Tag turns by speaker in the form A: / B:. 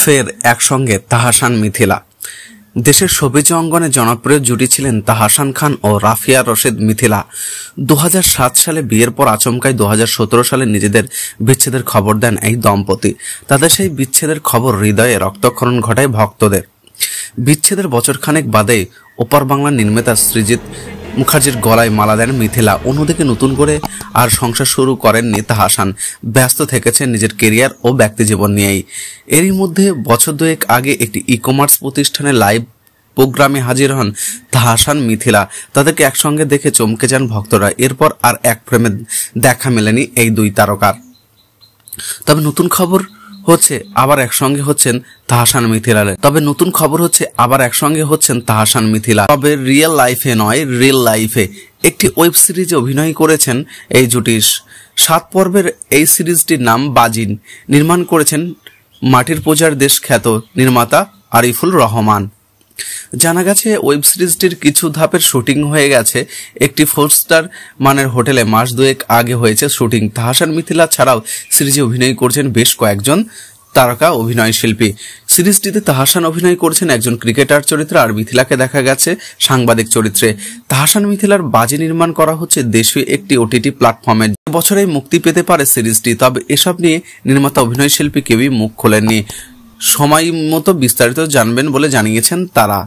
A: ফের একসঙ্গে তাহসান মিথিলা। দেশের সবিজ অঙ্গনে জনপ্রিয় জুটি ছিলেন তাহসান খান ও রাফিয়া রশিদ মিথিলা। 2007 সালে বিয়ের পর আচমকাই 2017 সালে নিজেদের বিচ্ছেদের খবর দেন এই দম্পতি। তাদের সেই বিচ্ছেদের খবর হৃদয়ে রক্তক্ষরণ ঘটায় ভক্তদের। বিচ্ছেদের বছরখানেক বাদে ওপার বাংলার নির্মাতা সৃজিত মুখার্জির গলায় মালা দেন মিথিলা। অন্যদিকে নতুন করে আর সংসার শুরু করেননি তাহসান, ব্যস্ত থেকেছেন নিজের কেরিয়ার ও ব্যক্তিজীবন নিয়েই। এরই মধ্যে বছর দুয়েক আগে একটি ই-কমার্স প্রতিষ্ঠানে লাইভ প্রোগ্রামে হাজির হন তাহসান মিথিলা। তাদেরকে একসঙ্গে দেখে চমকে যান ভক্তরা। এরপর আর এক ফ্রেমে দেখা মেলেনি এই দুই তারকার। তবে নতুন খবর হচ্ছে আবার একসঙ্গে হচ্ছেন তাহসান মিথিলা। তবে রিয়েল লাইফে নয়, রিয়েল লাইফে একটি ওয়েব সিরিজে অভিনয় করেছেন এই জুটি। 7 পর্বের এই সিরিজটির নাম বাজিন। নির্মাণ করেছেন মাটির পূজার দেশ খ্যাত নির্মাতা আরিফুল রহমান। জানা গেছে ওয়েব সিরিজটির কিছু ধাপের শুটিং হয়ে গেছে। একটি 4 স্টার মানের হোটেলে মাস দুয়েক আগে হয়েছে শুটিং। তাহসান মিথিলা ছাড়াও সিরিজে অভিনয় করছেন বেশ কয়েকজন তারকা অভিনয় শিল্পী। সিরিজটিতে তাহসান অভিনয় করেছেন একজন ক্রিকেটার চরিত্রে, আর মিথিলাকে দেখা গেছে সাংবাদিক চরিত্রে। তাহসান মিথিলার বাজি নির্মাণ করা হচ্ছে দেশীয় একটি ওটিটি প্ল্যাটফর্মে। বছরেই মুক্তি পেতে পারে সিরিজটি। তবে এসব নিয়ে নির্মাতা অভিনয় শিল্পী কেউই মুখ খোলেননি। সময় মতো বিস্তারিত জানবেন বলে জানিয়েছেন তারা।